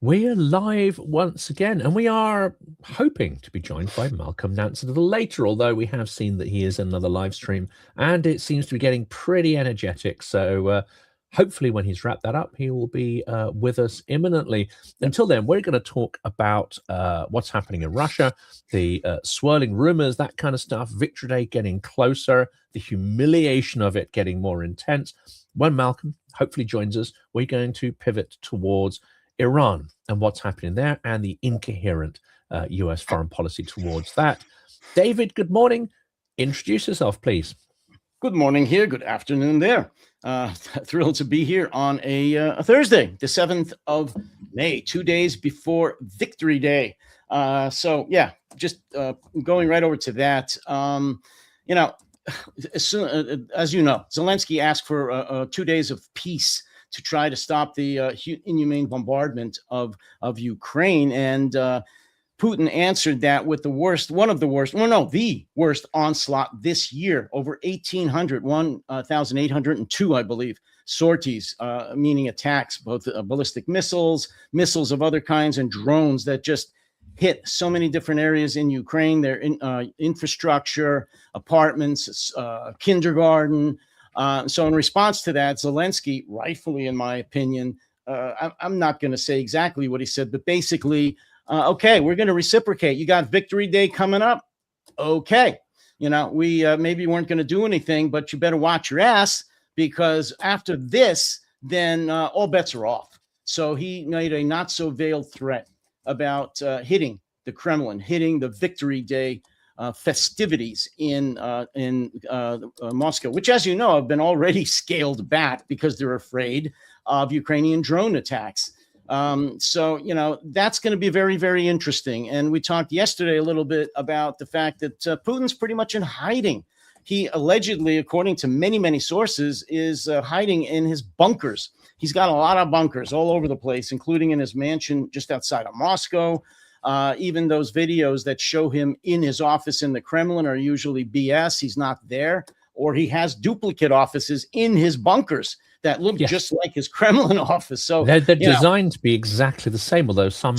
We're live once again, and we are hoping to be joined by Malcolm Nance a little later, although we have seen that he is in another live stream, and it seems to be getting pretty energetic. So hopefully when he's wrapped that up, he will be with us imminently. Until then, we're going to talk about what's happening in Russia, the swirling rumors, that kind of stuff, Victory Day getting closer, the humiliation of it getting more intense. When Malcolm hopefully joins us, we're going to pivot towards Iran and what's happening there, and the incoherent US foreign policy towards that. David, good morning. Introduce yourself, please. Good morning here. Good afternoon there. Thrilled to be here on a Thursday, the 7th of May, 2 days before Victory Day. So yeah, just going right over to that. As you know, Zelensky asked for 2 days of peace to try to stop the inhumane bombardment of Ukraine. And Putin answered that with the worst onslaught this year. Over 1,802, I believe, sorties, meaning attacks, both ballistic missiles, missiles of other kinds, and drones that just hit so many different areas in Ukraine, their infrastructure, apartments, kindergarten. So in response to that, Zelensky, rightfully, in my opinion, I'm not going to say exactly what he said, but basically, okay, we're going to reciprocate. You got Victory Day coming up. Okay. We maybe weren't going to do anything, but you better watch your ass, because after this, then all bets are off. So he made a not so veiled threat about hitting the Kremlin, hitting the Victory Day festivities in Moscow, which, as you know, have been already scaled back because they're afraid of Ukrainian drone attacks. So, that's going to be very, very interesting. And we talked yesterday a little bit about the fact that Putin's pretty much in hiding. He allegedly, according to many, many sources, is hiding in his bunkers. He's got a lot of bunkers all over the place, including in his mansion just outside of Moscow. Even those videos that show him in his office in the Kremlin are usually BS. He's not there, or he has duplicate offices in his bunkers that look just like his Kremlin office. So they're designed to be exactly the same, although some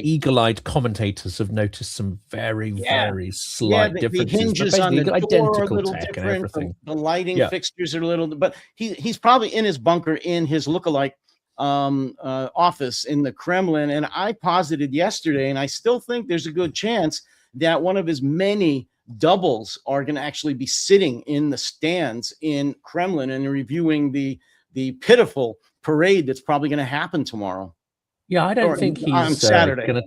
eagle-eyed commentators have noticed some very, very slight differences. The hinges on the door are a little different. The lighting fixtures are a little, but he's probably in his bunker in his lookalike office in the Kremlin. And I posited yesterday, and I still think there's a good chance that one of his many doubles are going to actually be sitting in the stands in Kremlin and reviewing the pitiful parade that's probably going to happen tomorrow. Yeah, I don't think he's on Saturday.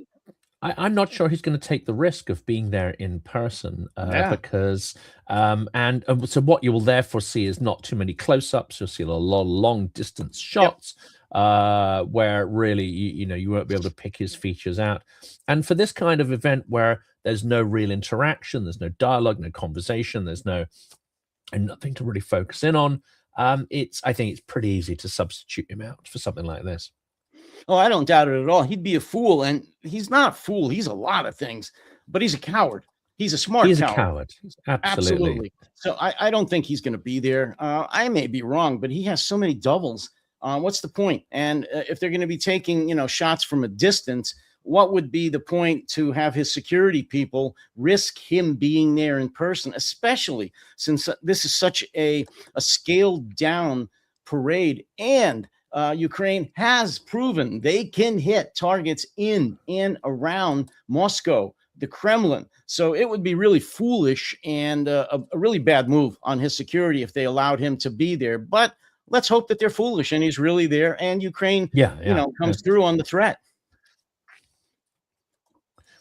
I'm not sure he's going to take the risk of being there in person because so what you will therefore see is not too many close-ups. You'll see a lot of long distance shots where really you won't be able to pick his features out. And for this kind of event where there's no real interaction, there's no dialogue, no conversation, there's nothing to really focus in on, I think it's pretty easy to substitute him out for something like this. Oh, I don't doubt it at all. He'd be a fool, and he's not a fool. He's a lot of things, but he's a coward. He's a smart coward. He's a coward. Absolutely. So I don't think he's going to be there. I may be wrong, but he has so many doubles. What's the point? And if they're going to be taking, shots from a distance, what would be the point to have his security people risk him being there in person, especially since this is such a scaled down parade, and Ukraine has proven they can hit targets in and around Moscow, the Kremlin. So it would be really foolish and a really bad move on his security if they allowed him to be there. But let's hope that they're foolish and he's really there, and Ukraine, comes through on the threat.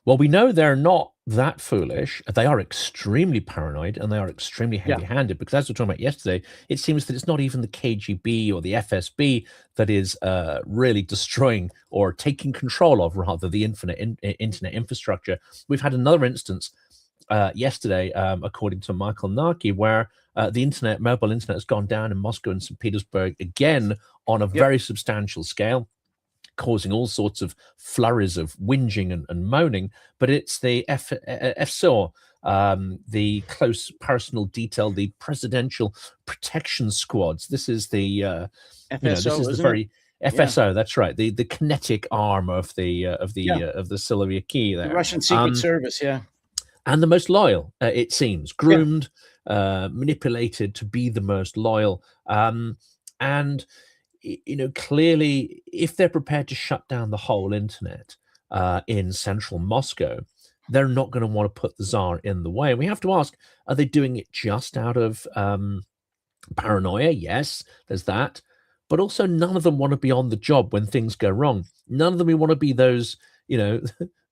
Well, we know they're not that foolish. They are extremely paranoid, and they are extremely heavy-handed, because as we were talking about yesterday, it seems that it's not even the KGB or the FSB that is really destroying or taking control of, rather, the internet infrastructure. We've had another instance yesterday, according to Michael Narki, where the mobile internet has gone down in Moscow and St. Petersburg again on a very substantial scale, causing all sorts of flurries of whinging and moaning. But it's the FSO, the close personal detail, the presidential protection squads. This is the FSO, FSO, that's right. The kinetic arm of the Siloviki The there. Russian Secret Service, yeah. And the most loyal, it seems, groomed, manipulated to be the most loyal. And clearly, if they're prepared to shut down the whole internet in central Moscow, they're not going to want to put the Tsar in the way. And we have to ask, are they doing it just out of paranoia? Yes, there's that. But also, none of them want to be on the job when things go wrong. None of them want to be those,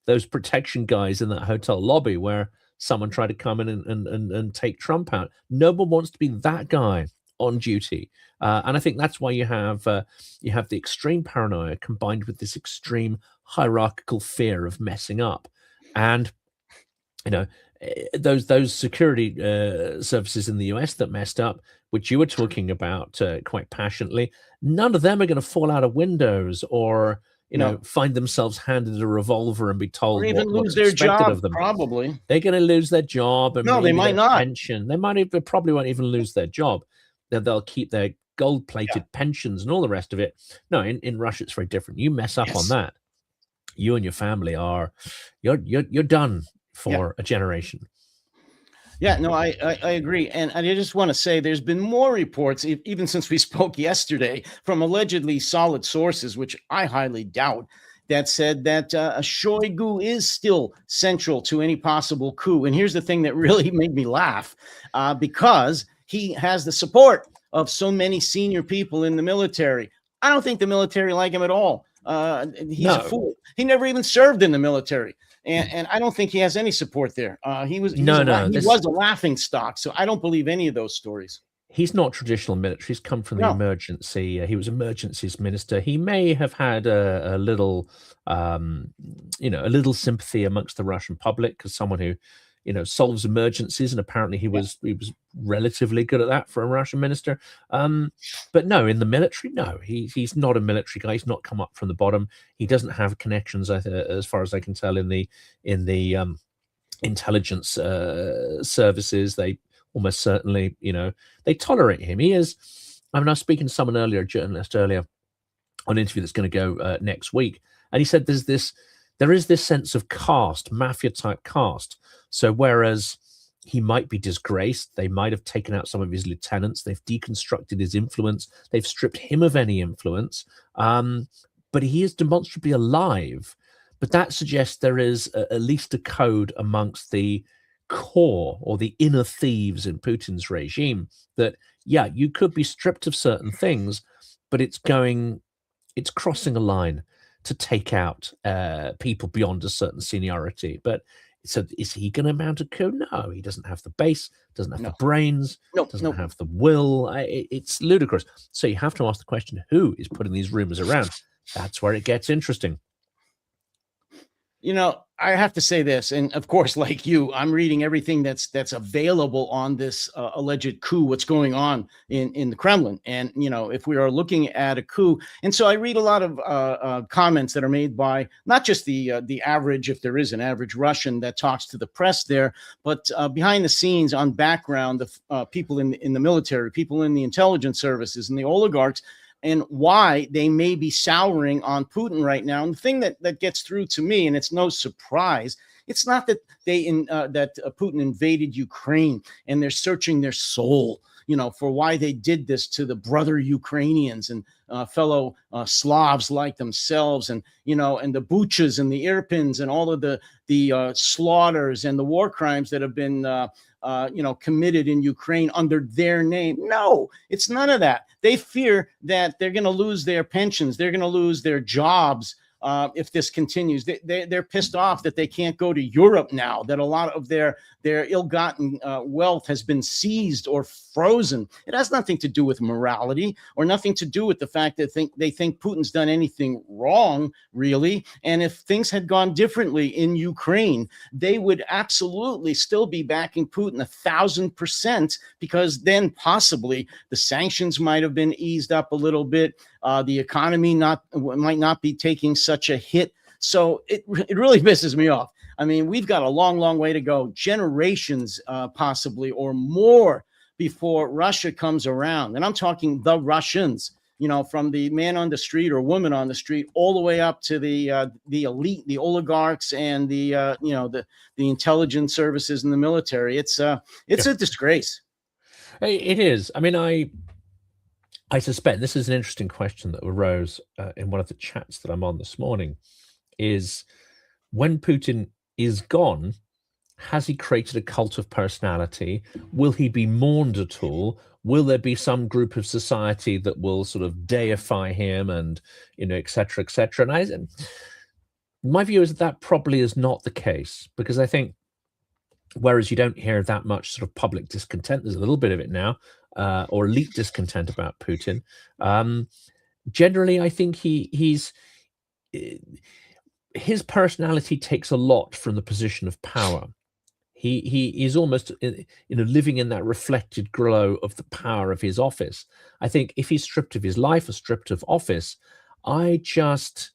those protection guys in that hotel lobby where someone tried to come in and take Trump out. No one wants to be that guy on duty. And I think that's why you have the extreme paranoia combined with this extreme hierarchical fear of messing up. And those security services in the US that messed up, which you were talking about quite passionately, none of them are going to fall out of windows or find themselves handed a revolver and be told or even what's lose their expected job. of them. Probably they're going to lose their job, and no, they might not. Pension. They probably won't even lose their job. They'll keep their gold-plated pensions and all the rest of it. No, in Russia it's very different. You mess up on that, you and your family you're done for a generation. Yeah, no, I agree. And I just want to say there's been more reports, even since we spoke yesterday, from allegedly solid sources, which I highly doubt, that said that Shoigu is still central to any possible coup. And here's the thing that really made me laugh, because he has the support of so many senior people in the military. I don't think the military like him at all. He's a fool. He never even served in the military. And I don't think he has any support there. He was a laughing stock. So I don't believe any of those stories. He's not traditional military. He's come from the emergency. He was emergencies minister. He may have had a little sympathy amongst the Russian public as someone who, solves emergencies. And apparently he was relatively good at that for a Russian minister. But no, in the military, no, he's not a military guy. He's not come up from the bottom. He doesn't have connections, as far as I can tell, in the intelligence services. They almost certainly, they tolerate him. He is. I mean, I was speaking to someone earlier, a journalist earlier, on an interview that's going to go next week, and he said there is this sense of caste, mafia type caste. So whereas he might be disgraced, they might have taken out some of his lieutenants, they've deconstructed his influence, they've stripped him of any influence, but he is demonstrably alive. But that suggests there is at least a code amongst the core or the inner thieves in Putin's regime that, you could be stripped of certain things, but it's crossing a line to take out people beyond a certain seniority. But so is he going to mount a coup? No, he doesn't have the base, doesn't have the brains, doesn't have the will. It's ludicrous. So you have to ask the question, who is putting these rumors around? That's where it gets interesting. I have to say this, and of course, like you, I'm reading everything that's available on this alleged coup, what's going on in the Kremlin. And, if we are looking at a coup, and so I read a lot of comments that are made by not just the average, if there is an average Russian that talks to the press there, but behind the scenes on background of people in the military, people in the intelligence services and the oligarchs, and why they may be souring on Putin right now. And the thing that gets through to me, and it's no surprise, it's not that Putin invaded Ukraine and they're searching their soul, for why they did this to the brother Ukrainians and fellow Slavs like themselves, and and the Buchas and the Irpins and all of the slaughters and the war crimes that have been committed in Ukraine under their name. No, it's none of that. They fear that they're going to lose their pensions. They're going to lose their jobs if this continues. They're pissed off that they can't go to Europe now, that a lot of their ill-gotten wealth has been seized or frozen. It has nothing to do with morality or nothing to do with the fact that they think Putin's done anything wrong, really. And if things had gone differently in Ukraine, they would absolutely still be backing Putin 1,000%, because then possibly the sanctions might have been eased up a little bit. The economy might not be taking such a hit. So it really pisses me off. I mean, we've got a long, long way to go, generations possibly or more, before Russia comes around. And I'm talking the Russians, from the man on the street or woman on the street, all the way up to the elite, the oligarchs, and the intelligence services and the military. It's a disgrace. It is. I mean, I suspect this is an interesting question that arose in one of the chats that I'm on this morning, is when Putin is gone, has he created a cult of personality? Will he be mourned at all? Will there be some group of society that will sort of deify him and, et cetera, et cetera? And my view is that probably is not the case, because I think, whereas you don't hear that much sort of public discontent, there's a little bit of it now, or elite discontent about Putin. Generally, I think his personality takes a lot from the position of power. He is almost living in that reflected glow of the power of his office. I think if he's stripped of his life or stripped of office, I just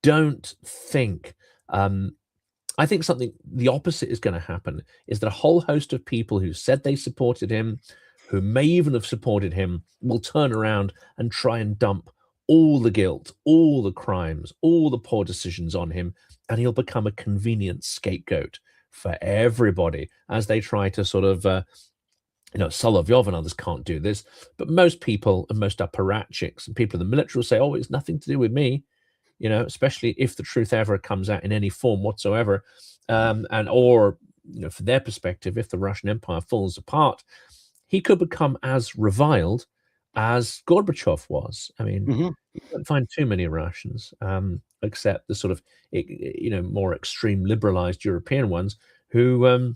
don't think. I think the opposite is going to happen, is that a whole host of people who said they supported him, who may even have supported him, will turn around and try and dump all the guilt, all the crimes, all the poor decisions on him, and he'll become a convenient scapegoat for everybody as they try to sort of, Solovyov and others can't do this, but most people and most apparatchiks and people in the military will say, oh, it's nothing to do with me, especially if the truth ever comes out in any form whatsoever, or for their perspective, if the Russian Empire falls apart, he could become as reviled as Gorbachev was. I mean, you don't find too many Russians, except the sort of, more extreme liberalized European ones who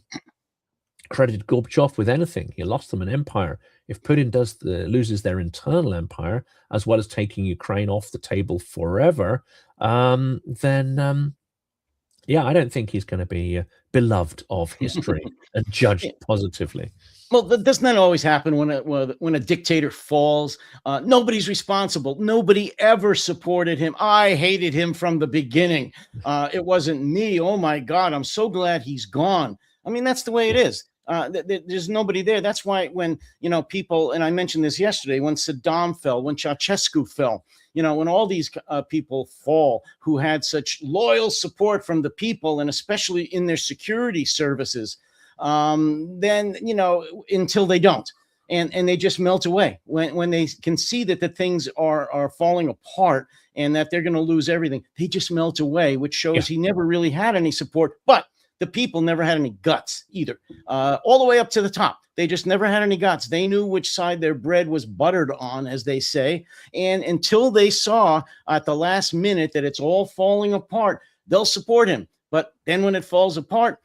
credited Gorbachev with anything. He lost them an empire. If Putin loses their internal empire, as well as taking Ukraine off the table forever, then I don't think he's going to be beloved of history and judged positively. Well, doesn't that always happen when a dictator falls? Nobody's responsible. Nobody ever supported him. I hated him from the beginning. It wasn't me. Oh my God, I'm so glad he's gone. I mean, that's the way it is. There's nobody there. That's why when people, and I mentioned this yesterday, when Saddam fell, when Ceausescu fell, when all these people fall who had such loyal support from the people, and especially in their security services, then until they don't, and they just melt away when they can see that the things are falling apart and that they're going to lose everything. They just melt away, which shows he never really had any support, but the people never had any guts either, all the way up to the top. They just never had any guts. They knew which side their bread was buttered on, as they say. And until they saw at the last minute that it's all falling apart, they'll support him. But then when it falls apart,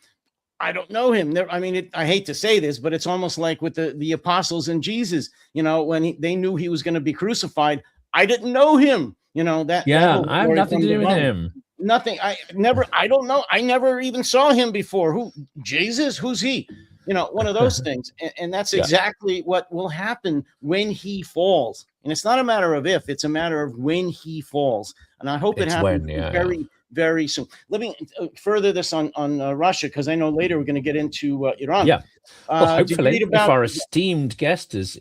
I don't know him. I mean, I hate to say this, but it's almost like with the apostles and Jesus, when they knew he was going to be crucified. I didn't know him, that. Yeah, I have nothing to do with him. Nothing. I don't know. I never even saw him before. Who? Jesus? Who's he? One of those things. And that's exactly what will happen when he falls. And it's not a matter of if, it's a matter of when he falls. And I hope it happens very, very soon. Let me further this on Russia, because I know later we're going to get into Iran. Yeah. Well, hopefully, if our esteemed guest is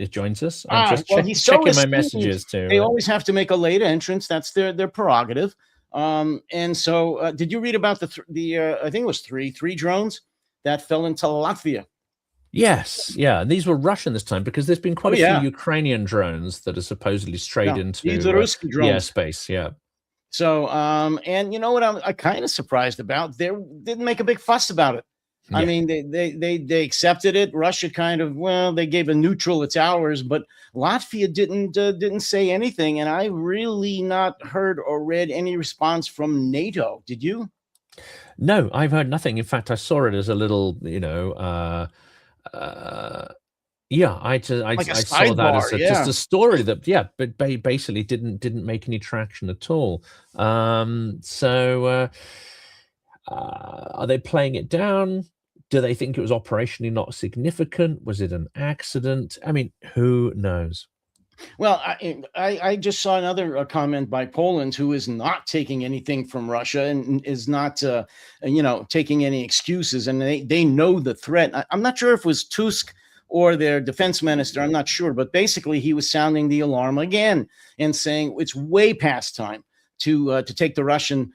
joins us, I'm just checking my messages too. They always have to make a late entrance. That's their prerogative. And so, did you read about the I think it was three drone that fell into Latvia? Yes, yeah. And these were Russian this time, because there's been quite a few Ukrainian drones that are supposedly strayed into the airspace. Yeah. So, and you know what I'm kind of surprised about? They didn't make a big fuss about it. Yeah. I mean, they accepted it. Russia kind of, they gave a neutral, it's ours, but Latvia didn't say anything. And I really not heard or read any response from NATO. Did you? No, I've heard nothing. In fact, I saw it as a little, I saw that as just a story that, but basically didn't make any traction at all. So are they playing it down? Do they think it was operationally not significant? Was it an accident? I mean, who knows? Well, I just saw another comment by Poland, who is not taking anything from Russia and is not, taking any excuses. And they know the threat. I'm not sure if it was Tusk or their defense minister, I'm not sure, but basically he was sounding the alarm again and saying it's way past time to take the Russian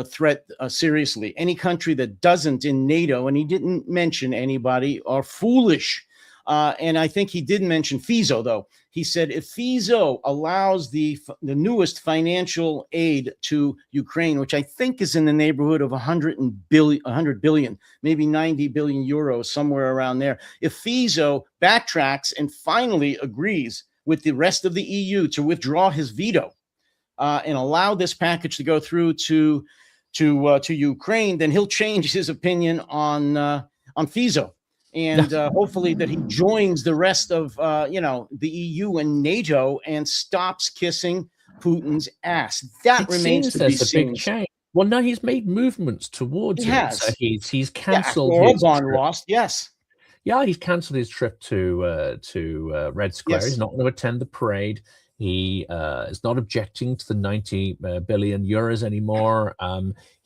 threat seriously. Any country that doesn't in NATO, and he didn't mention anybody, are foolish. And I think he did mention FISO, though. He said if FISO allows the newest financial aid to Ukraine, which I think is in the neighborhood of 100 billion, maybe 90 billion euros, somewhere around there. If FISO backtracks and finally agrees with the rest of the EU to withdraw his veto and allow this package to go through to Ukraine, then he'll change his opinion on FISO. And hopefully that he joins the rest of, the EU and NATO and stops kissing Putin's ass. That remains to be seen. Big change. Well, no, he's made movements towards it. So he's cancelled his Orban lost. Yes. Yeah, he's cancelled his trip to Red Square. Yes. He's not going to attend the parade. He is not objecting to the 90 billion euros anymore.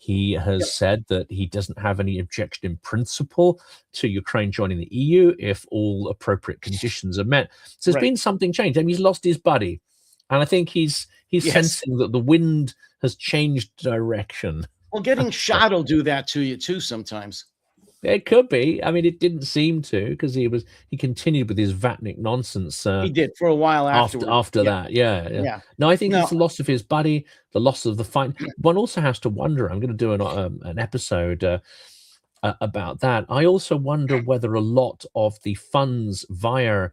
He has said that he doesn't have any objection in principle to Ukraine joining the EU if all appropriate conditions are met. So there's been something changed. I mean, he's lost his buddy. And I think he's sensing that the wind has changed direction. Well, getting shot will do that to you too sometimes. It could be. I mean, it didn't seem to, because he continued with his Vatnik nonsense. He did for a while after that. Yeah. No, I think it's the loss of his buddy, the loss of the fight. One also has to wonder. I'm going to do an episode about that. I also wonder whether a lot of the funds via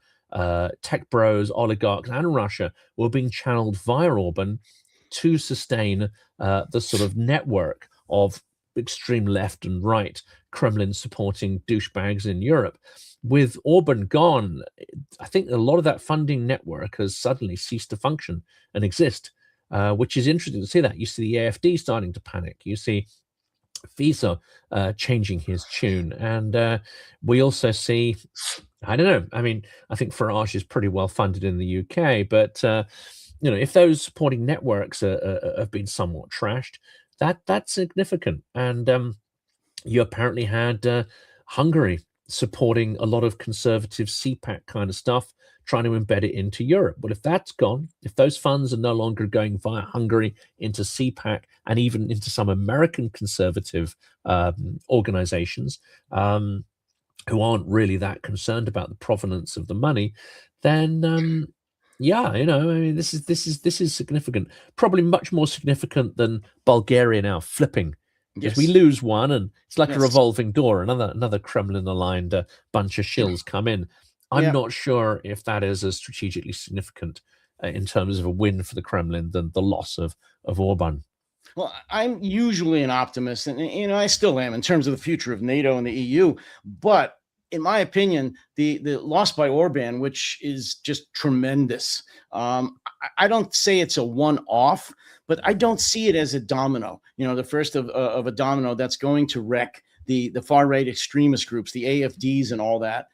tech bros, oligarchs, and Russia were being channeled via Orban to sustain the sort of network of extreme left and right Kremlin supporting douchebags in Europe. With Orban gone, I think a lot of that funding network has suddenly ceased to function and exist, which is interesting to see that. You see the AfD starting to panic. You see FISO changing his tune. And we also see, I don't know, I mean, I think Farage is pretty well funded in the UK, but if those supporting networks have been somewhat trashed, that's significant. And you apparently had Hungary supporting a lot of conservative CPAC kind of stuff, trying to embed it into Europe. Well, if that's gone, if those funds are no longer going via Hungary into CPAC and even into some American conservative organizations who aren't really that concerned about the provenance of the money, then I mean, this is significant. Probably much more significant than Bulgaria now flipping. Because we lose one, and it's like a revolving door. Another Kremlin-aligned bunch of shills come in. I'm not sure if that is as strategically significant in terms of a win for the Kremlin than the loss of Orban. Well, I'm usually an optimist, and I still am in terms of the future of NATO and the EU. But in my opinion, the loss by Orban, which is just tremendous, I don't say it's a one-off, but I don't see it as a domino. The first of a domino that's going to wreck the far-right extremist groups, the AFDs and all that.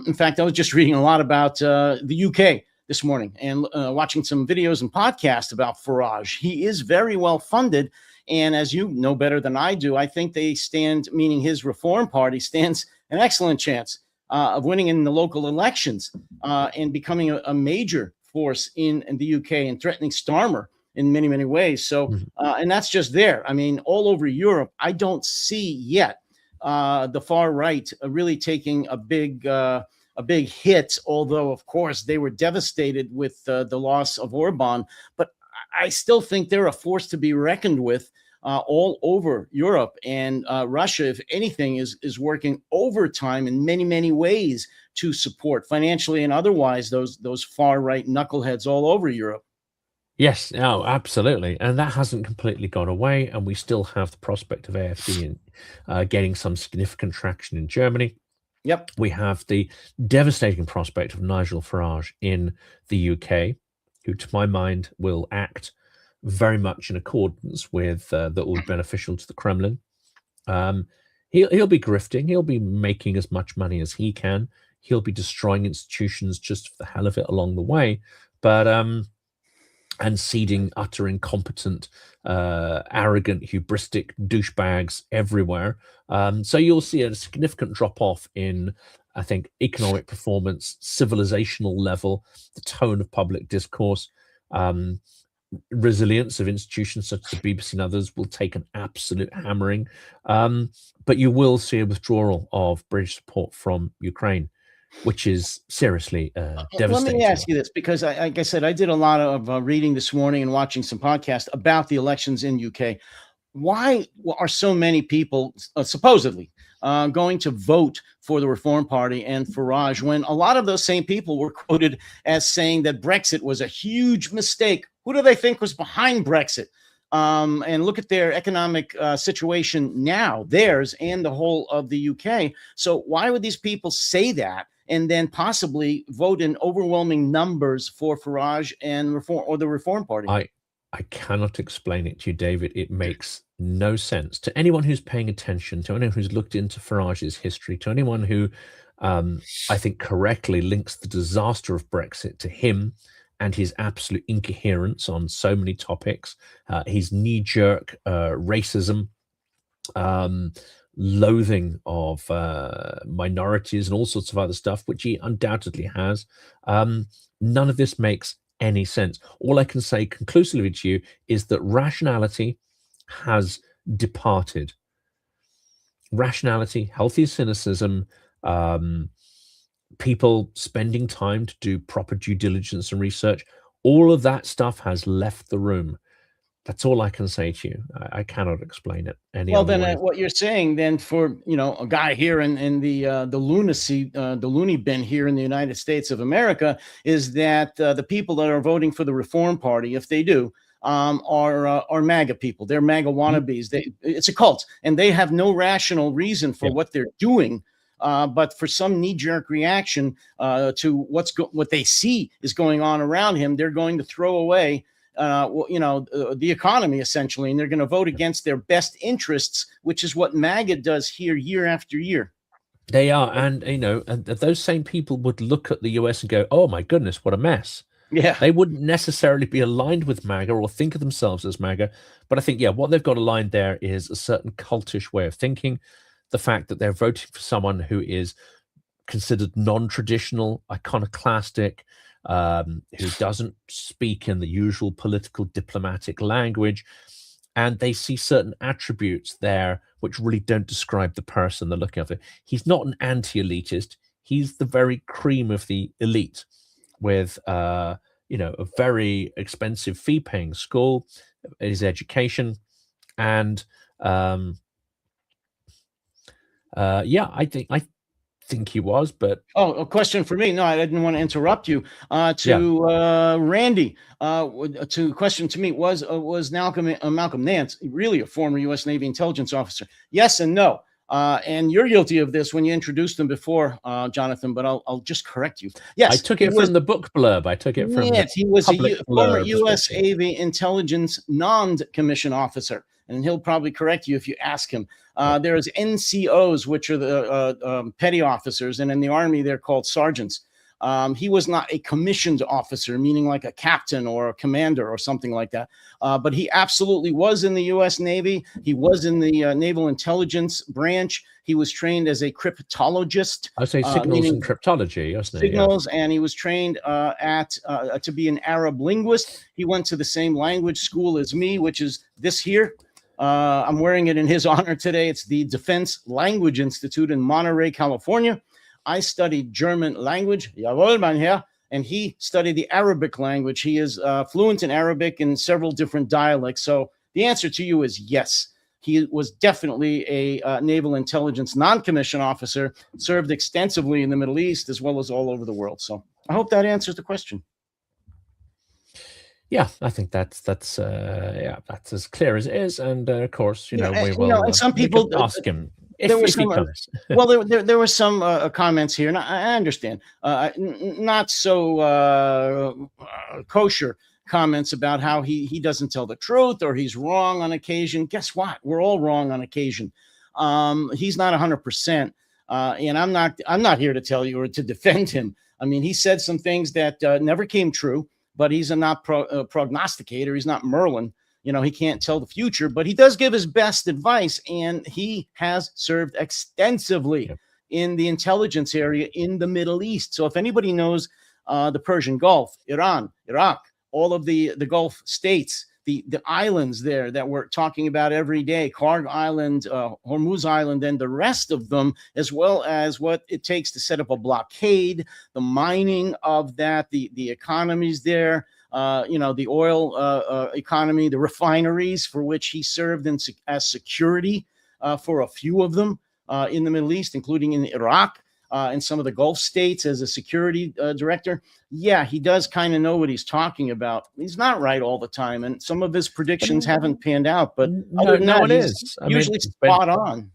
In fact, I was just reading a lot about the UK this morning and watching some videos and podcasts about Farage. He is very well funded. And as you know better than I do, I think they stand, meaning his Reform Party stands an excellent chance of winning in the local elections and becoming a major force in the UK and threatening Starmer in many, many ways. So, and that's just there. I mean, all over Europe, I don't see yet the far right really taking a big hit, although, of course, they were devastated with the loss of Orban. But I still think they're a force to be reckoned with all over Europe. And Russia, if anything, is working overtime in many, many ways to support financially and otherwise those far right knuckleheads all over Europe. Yes, no, absolutely. And that hasn't completely gone away. And we still have the prospect of AfD getting some significant traction in Germany. Yep. We have the devastating prospect of Nigel Farage in the UK, who, to my mind, will act very much in accordance with that will be beneficial to the Kremlin. He'll be grifting. He'll be making as much money as he can. He'll be destroying institutions just for the hell of it along the way. But and seeding utter incompetent, arrogant, hubristic douchebags everywhere. So you'll see a significant drop-off in I think economic performance, civilizational level, the tone of public discourse, resilience of institutions such as the BBC and others will take an absolute hammering. But you will see a withdrawal of British support from Ukraine, which is seriously devastating. Let me ask you this, because like I said, I did a lot of reading this morning and watching some podcasts about the elections in UK. Why are so many people supposedly going to vote for the Reform Party and Farage when a lot of those same people were quoted as saying that Brexit was a huge mistake? Who do they think was behind Brexit? And look at their economic situation now, theirs and the whole of the UK. So why would these people say that and then possibly vote in overwhelming numbers for Farage and Reform or the Reform Party? I cannot explain it to you, David. It makes no sense to anyone who's paying attention, to anyone who's looked into Farage's history, to anyone who I think correctly links the disaster of Brexit to him and his absolute incoherence on so many topics, his knee-jerk racism, loathing of minorities and all sorts of other stuff, which he undoubtedly has. None of this makes any sense. All I can say conclusively to you is that rationality has departed. Rationality, healthy cynicism, people spending time to do proper due diligence and research, all of that stuff has left the room. That's all I can say to you. I cannot explain it any Well, other then way. what you're saying then for, a guy here in the lunacy, the loony bin here in the United States of America is that the people that are voting for the Reform Party, if they do, are MAGA people. They're MAGA wannabes. It's a cult, and they have no rational reason for what they're doing. But for some knee-jerk reaction to what they see is going on around him, they're going to throw away the economy essentially, and they're going to vote against their best interests, which is what MAGA does here year after year. They are, and and those same people would look at the US and go, "Oh my goodness, what a mess." Yeah, they wouldn't necessarily be aligned with MAGA or think of themselves as MAGA, but I think what they've got aligned there is a certain cultish way of thinking. The fact that they're voting for someone who is considered non-traditional, iconoclastic, who doesn't speak in the usual political diplomatic language, and they see certain attributes there which really don't describe the person they're looking at. He's not an anti-elitist. He's the very cream of the elite with a very expensive fee-paying school, his education, and I think he was, but a question for me. No, I didn't want to interrupt you. Randy, to question to me, was Malcolm Nance really a former U.S. Navy intelligence officer? Yes and no. And you're guilty of this when you introduced him before, Jonathan, but I'll just correct you. Yes, I took it from the book blurb. I took it from he was a former U.S. Navy intelligence non-commissioned officer, and he'll probably correct you if you ask him. There's NCOs, which are the petty officers, and in the Army, they're called sergeants. He was not a commissioned officer, meaning like a captain or a commander or something like that. But he absolutely was in the U.S. Navy. He was in the Naval Intelligence branch. He was trained as a cryptologist. I say signals and cryptology, wasn't it? Signals, and he was trained to be an Arab linguist. He went to the same language school as me, which is this here. I'm wearing it in his honor today. It's the Defense Language Institute in Monterey, California. I studied German language, jawohl, mein Herr, and he studied the Arabic language. He is fluent in Arabic and several different dialects. So the answer to you is yes. He was definitely a naval intelligence non-commissioned officer, served extensively in the Middle East as well as all over the world. So I hope that answers the question. Yeah, I think that's as clear as it is, and of course, we will. And some people ask him. There were some comments here, and I understand not so kosher comments about how he doesn't tell the truth or he's wrong on occasion. Guess what? We're all wrong on occasion. He's not 100%, and I'm not here to tell you or to defend him. I mean, he said some things that never came true, but he's not prognosticator. He's not Merlin. He can't tell the future, but he does give his best advice, and he has served extensively in the intelligence area in the Middle East. So if anybody knows the Persian Gulf, Iran, Iraq, all of the Gulf states, the islands there that we're talking about every day, Karg Island, Hormuz Island, and the rest of them, as well as what it takes to set up a blockade, the mining of that, the economies there, the oil economy, the refineries for which he served as security for a few of them in the Middle East, including in Iraq and some of the Gulf states as a security director. Yeah, he does kind of know what he's talking about. He's not right all the time, and some of his predictions haven't panned out. But other than that, he's usually spot on.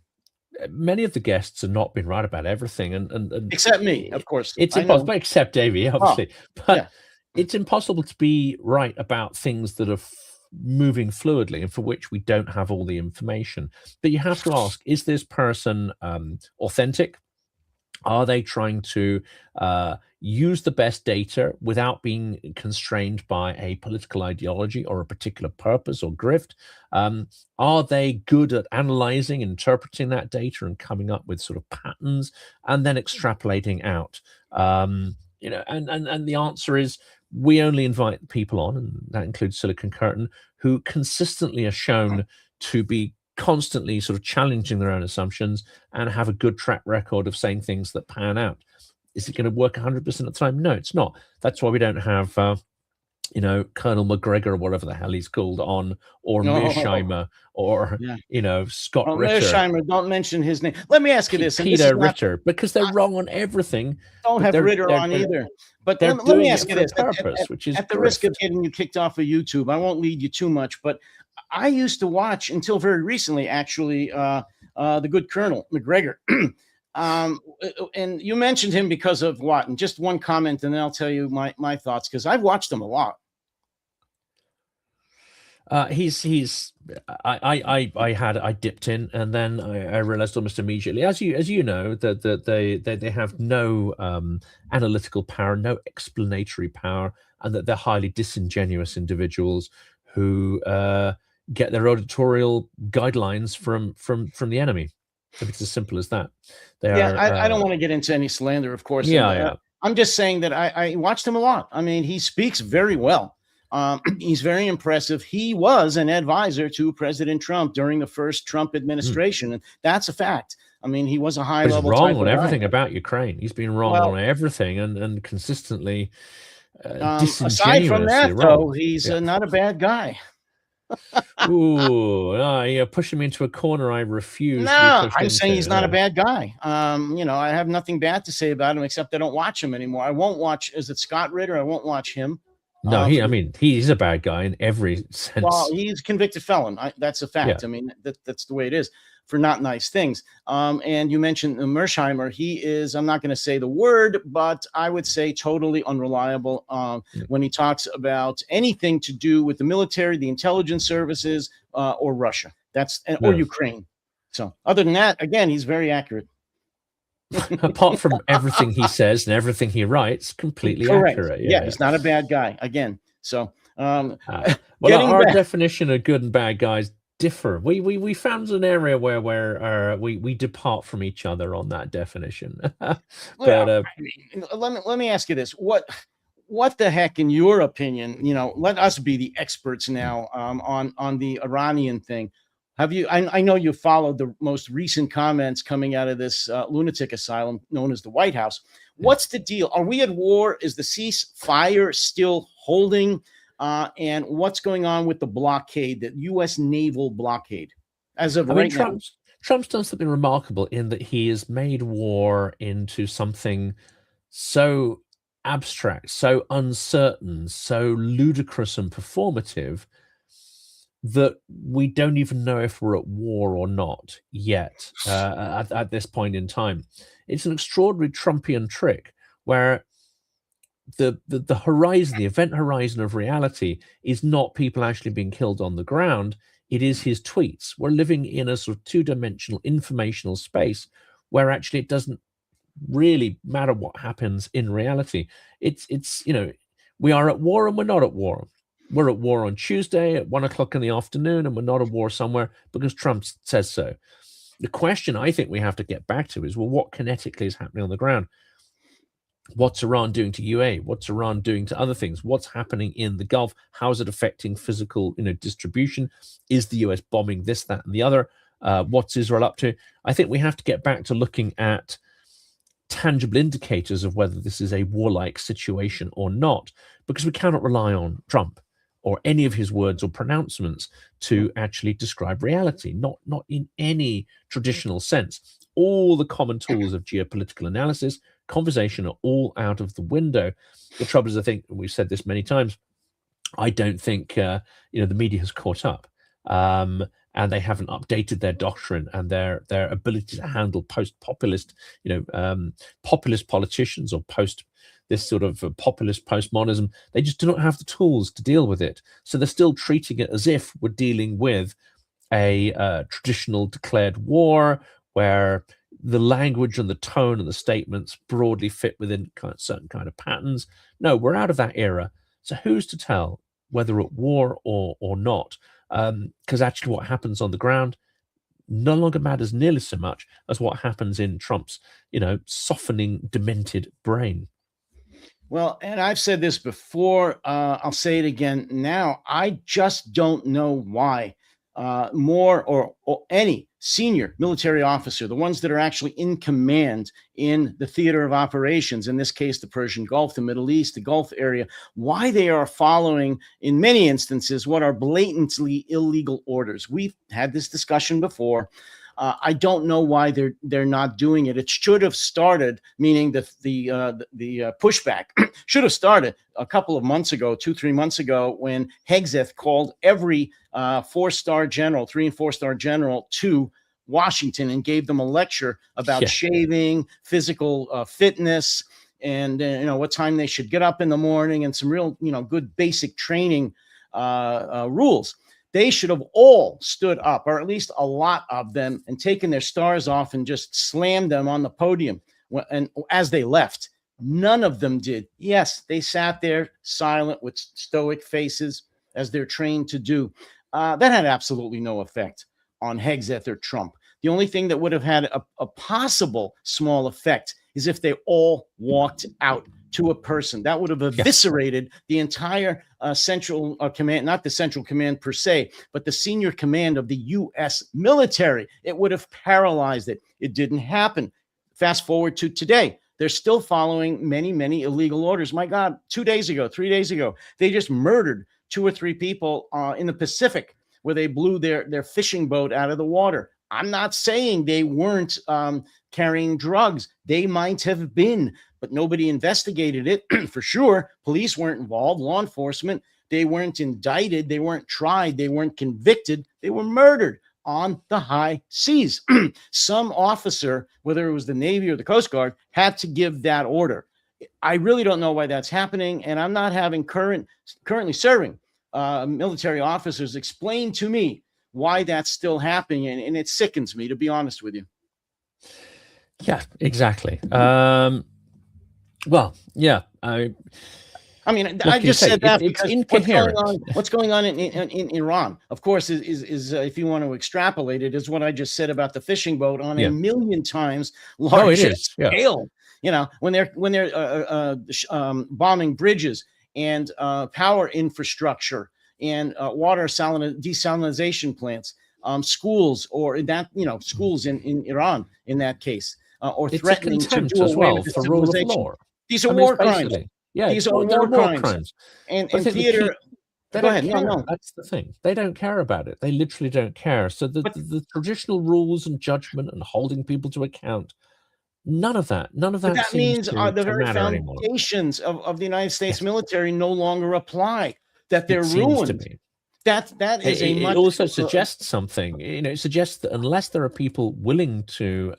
Many of the guests have not been right about everything, and except me, of course. It's impossible, except Davey, obviously. But yeah. It's impossible to be right about things that are moving fluidly and for which we don't have all the information. But you have to ask, is this person authentic? Are they trying to use the best data without being constrained by a political ideology or a particular purpose or grift? Are they good at analyzing, interpreting that data and coming up with sort of patterns and then extrapolating out? And the answer is, we only invite people on, and that includes Silicon Curtain, who consistently are shown to be constantly sort of challenging their own assumptions and have a good track record of saying things that pan out. Is it going to work 100% of the time? No, it's not. That's why we don't have, Colonel McGregor or whatever the hell he's called on, or Mearsheimer, or, Scott Ritter. Mearsheimer, don't mention his name. Let me ask you this. Peter Ritter, because they're wrong on everything. Don't have Ritter on either. But let me ask you this. At the risk of getting you kicked off of YouTube, I won't lead you too much, but I used to watch, until very recently, actually, the good Colonel McGregor. And you mentioned him because of what? And just one comment, and then I'll tell you my thoughts, because I've watched him a lot. I dipped in, and then I realized almost immediately, as you know, that they have no analytical power, no explanatory power, and that they're highly disingenuous individuals who get their editorial guidelines from the enemy. It's as simple as that. I don't want to get into any slander, of course. I'm just saying that I watched him a lot. I mean, he speaks very well. He's very impressive. He was an advisor to President Trump during the first Trump administration, and that's a fact. I mean, he was a high-level. He's wrong on everything about Ukraine. He's been wrong on everything, and consistently. Aside from that, though, he's not a bad guy. You're pushing me into a corner. I refuse. No, I'm saying he's not a bad guy. I have nothing bad to say about him, except I don't watch him anymore. I won't watch. Is it Scott Ritter? I won't watch him. No, he's a bad guy in every sense. Well, he's a convicted felon. That's a fact. I mean, that's the way it is for not nice things. And you mentioned Mearsheimer. He is, I'm not going to say the word, but I would say totally unreliable when he talks about anything to do with the military, the intelligence services, or Russia. Or Ukraine. So other than that, again, he's very accurate. Apart from everything he says and everything he writes, completely accurate. Yeah, he's not a bad guy. Again, so our definition of good and bad guys differ. We found an area where we depart from each other on that definition. Let me ask you this: what the heck, in your opinion? Let us be the experts now on the Iranian thing. Have you? I know you followed the most recent comments coming out of this lunatic asylum known as the White House. What's the deal? Are we at war? Is the ceasefire still holding? And what's going on with the blockade, the U.S. naval blockade, as of right now? Trump's done something remarkable in that he has made war into something so abstract, so uncertain, so ludicrous and performative that we don't even know if we're at war or not yet at this point in time. It's an extraordinary Trumpian trick where the horizon, the event horizon of reality is not people actually being killed on the ground. It is his tweets. We're living in a sort of two-dimensional informational space where actually it doesn't really matter what happens in reality. It's we are at war and we're not at war. We're at war on Tuesday at 1 o'clock in the afternoon, and we're not at war somewhere because Trump says so. The question I think we have to get back to is, well, what kinetically is happening on the ground? What's Iran doing to UA? What's Iran doing to other things? What's happening in the Gulf? How is it affecting physical, distribution? Is the US bombing this, that, and the other? What's Israel up to? I think we have to get back to looking at tangible indicators of whether this is a warlike situation or not, because we cannot rely on Trump or any of his words or pronouncements to actually describe reality, not in any traditional sense. All the common tools of geopolitical analysis, conversation are all out of the window. The trouble is, I think we've said this many times, I don't think the media has caught up, and they haven't updated their doctrine and their ability to handle post-populist, populist politicians or this sort of populist postmodernism. They just do not have the tools to deal with it. So they're still treating it as if we're dealing with a traditional declared war, where the language and the tone and the statements broadly fit within certain kind of patterns. No, we're out of that era. So who's to tell whether at war or not? Because actually what happens on the ground no longer matters nearly so much as what happens in Trump's, softening, demented brain. Well, and I've said this before, I'll say it again now. I just don't know why more or any senior military officer, the ones that are actually in command in the theater of operations, in this case, the Persian Gulf, the Middle East, the Gulf area, why they are following, in many instances, what are blatantly illegal orders. We've had this discussion before. I don't know why they're not doing it. It should have started, meaning the pushback should have started a couple of months ago, 2-3 months ago, when Hegseth called every 4-star general, 3- and 4-star general to Washington and gave them a lecture about shaving, physical fitness, and what time they should get up in the morning, and some real good basic training rules. They should have all stood up, or at least a lot of them, and taken their stars off and just slammed them on the podium. And as they left, none of them did. Yes, they sat there silent with stoic faces, as they're trained to do. That had absolutely no effect on Hegseth or Trump. The only thing that would have had a possible small effect is if they all walked out to a person. That would have eviscerated the entire central command, not the central command per se, but the senior command of the U.S. military. It would have paralyzed it. It didn't happen. Fast forward to today. They're still following many, many illegal orders. My God, 2 days ago, 3 days ago, they just murdered 2 or 3 people in the Pacific, where they blew their fishing boat out of the water. I'm not saying they weren't carrying drugs. They might have been, but nobody investigated it for sure. Police weren't involved, law enforcement. They weren't indicted. They weren't tried. They weren't convicted. They were murdered on the high seas. Some officer, whether it was the Navy or the Coast Guard, had to give that order. I really don't know why that's happening, and I'm not having currently serving military officers explain to me why that's still happening, and it sickens me, to be honest with you. Yeah, exactly. Well, yeah. I mean, I just said that it's because incoherent. What's going on in Iran, of course, is if you want to extrapolate it, is what I just said about the fishing boat on a million times larger scale. When they're bombing bridges and power infrastructure and water desalinization plants, schools, or that schools in Iran in that case, or it's threatening to do as away well with for rule of law. These are war crimes. Yeah, these are war crimes. And theater. They Go don't ahead. care. No. That's the thing. They don't care about it. They literally don't care. So the traditional rules and judgment and holding people to account, none of that. But that means the very foundations of the United States military no longer apply. That they're ruined. To be. That is a much. It also suggests something. It suggests that unless there are people willing to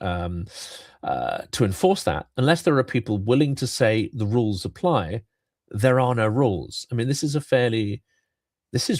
enforce that, unless there are people willing to say the rules apply, there are no rules. I mean, this is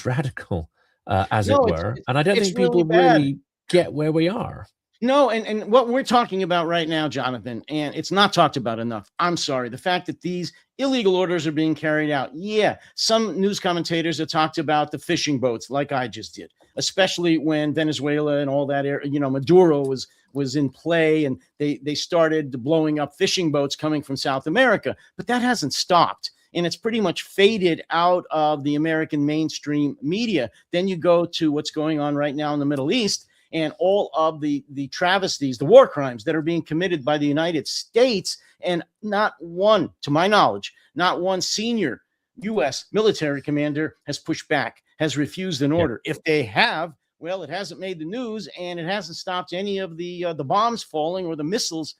radical, as it were, and I don't think people really get where we are. No, and what we're talking about right now, Jonathan, and it's not talked about enough. I'm sorry. The fact that these illegal orders are being carried out. Yeah, some news commentators have talked about the fishing boats, like I just did, especially when Venezuela and all that area, Maduro was in play, and they started blowing up fishing boats coming from South America. But that hasn't stopped. And it's pretty much faded out of the American mainstream media. Then you go to what's going on right now in the Middle East, and all of the travesties, the war crimes that are being committed by the United States. And not one, to my knowledge, not one senior U.S. military commander has pushed back, has refused an order. If they have, well, it hasn't made the news, and it hasn't stopped any of the bombs falling or the missiles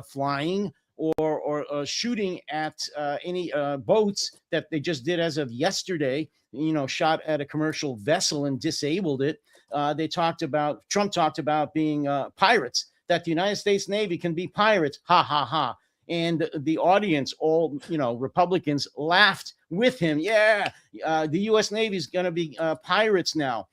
flying or shooting at any boats that they just did as of yesterday, shot at a commercial vessel and disabled it. Trump talked about being pirates, that the United States Navy can be pirates. Ha, ha, ha. And the audience, all, Republicans, laughed with him. Yeah, the U.S. Navy is going to be pirates now.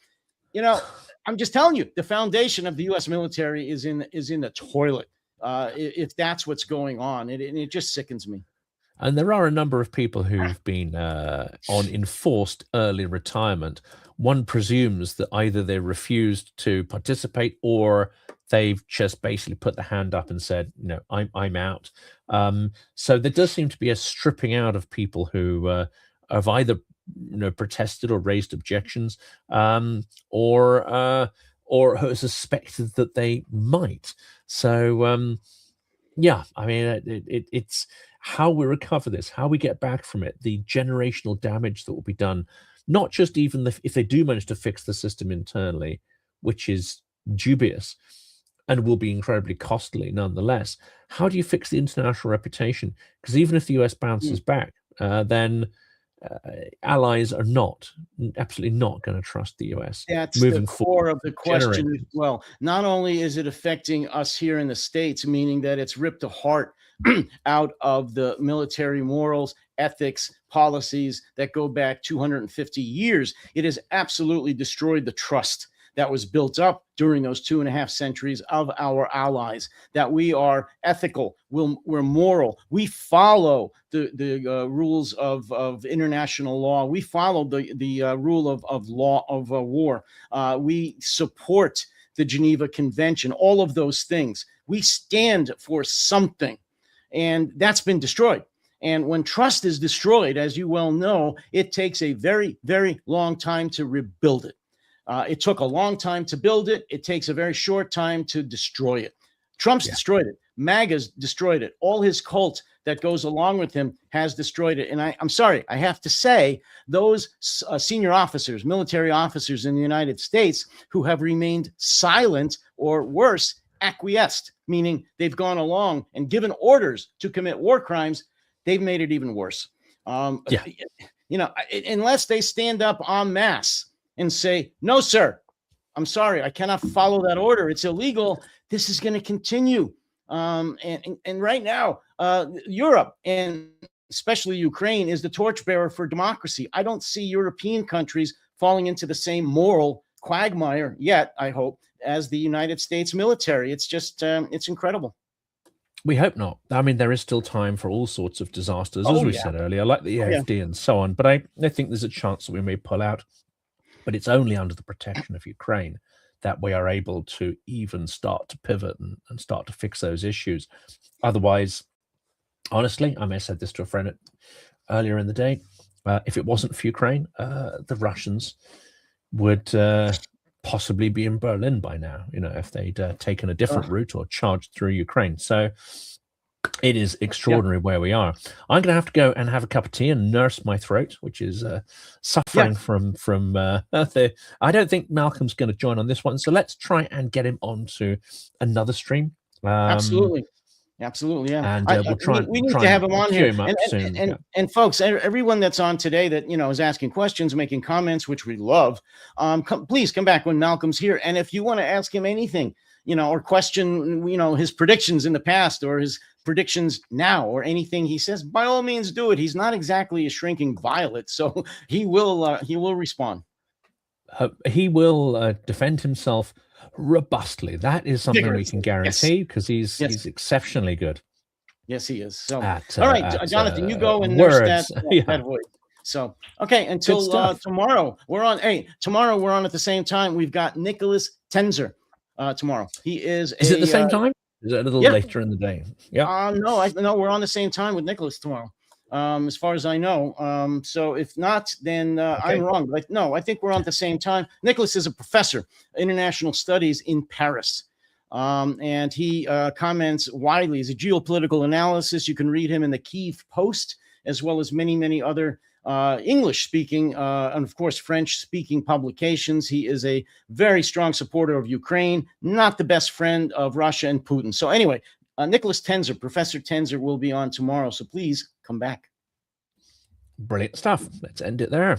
I'm just telling you, the foundation of the U.S. military is in the toilet. If that's what's going on, it just sickens me. And there are a number of people who've been on enforced early retirement. One presumes that either they refused to participate or they've just basically put the hand up and said, I'm out. So there does seem to be a stripping out of people who have either protested or raised objections, or who suspected that they might. So yeah, I mean, it's how we recover this, how we get back from it, the generational damage that will be done, not just even if they do manage to fix the system internally, which is dubious and will be incredibly costly nonetheless. How do you fix the international reputation? Because even if the US bounces back, then allies are absolutely not going to trust the US. That's moving the core of the question as well. Not only is it affecting us here in the States, meaning that it's ripped the heart out of the military morals, ethics, policies that go back 250 years, it has absolutely destroyed the trust that was built up during those 2.5 centuries of our allies, that we are ethical, we're moral, we follow the rules of international law, we follow the rule of law of war, we support the Geneva Convention, all of those things. We stand for something, and that's been destroyed. And when trust is destroyed, as you well know, it takes a very, very long time to rebuild it. It took a long time to build it. It takes a very short time to destroy it. Trump's destroyed it. MAGA's destroyed it. All his cult that goes along with him has destroyed it. And I'm sorry, I have to say, those senior officers, military officers in the United States who have remained silent, or worse, acquiesced, meaning they've gone along and given orders to commit war crimes, they've made it even worse. Unless they stand up en masse and say, no, sir, I'm sorry, I cannot follow that order, it's illegal, this is going to continue. And right now, Europe, and especially Ukraine, is the torchbearer for democracy. I don't see European countries falling into the same moral quagmire yet, I hope, as the United States military. It's just, it's incredible. We hope not. I mean, there is still time for all sorts of disasters, as we said earlier, like the AfD and so on. But I think there's a chance that we may pull out. But it's only under the protection of Ukraine that we are able to even start to pivot and start to fix those issues. Otherwise, honestly, I may have said this to a friend earlier in the day, if it wasn't for Ukraine, the Russians would possibly be in Berlin by now, if they'd taken a different route or charged through Ukraine. So it is extraordinary where we are. I'm going to have to go and have a cup of tea and nurse my throat, which is suffering from I don't think Malcolm's going to join on this one. So let's try and get him onto another stream. Absolutely. Yeah. And we'll try. We need to have him on here. And folks, everyone that's on today that is asking questions, making comments, which we love. Please come back when Malcolm's here. And if you want to ask him anything, or question, his predictions in the past or his predictions now or anything he says, by all means do it. He's not exactly a shrinking violet, so he will respond. he will defend himself robustly. That is something we can guarantee, because he's exceptionally good. Yes, he is. So, at, all right, Jonathan, you go and nurse that voice. So, okay, until tomorrow, we're on. Hey, tomorrow we're on at the same time. We've got Nicholas Tenzer tomorrow. He is. Is it the same time? Is it a little later in the day? Yeah. No, we're on the same time with Nicholas tomorrow. As far as I know. So if not, then I'm wrong. But no, I think we're on at the same time. Nicholas is a professor, international studies in Paris. And he comments widely. He's a geopolitical analysis. You can read him in the Kyiv Post, as well as many, many other English-speaking and, of course, French-speaking publications. He is a very strong supporter of Ukraine, not the best friend of Russia and Putin. So anyway, Nicholas Tenzer, Professor Tenzer, will be on tomorrow. So please come back. Brilliant stuff. Let's end it there.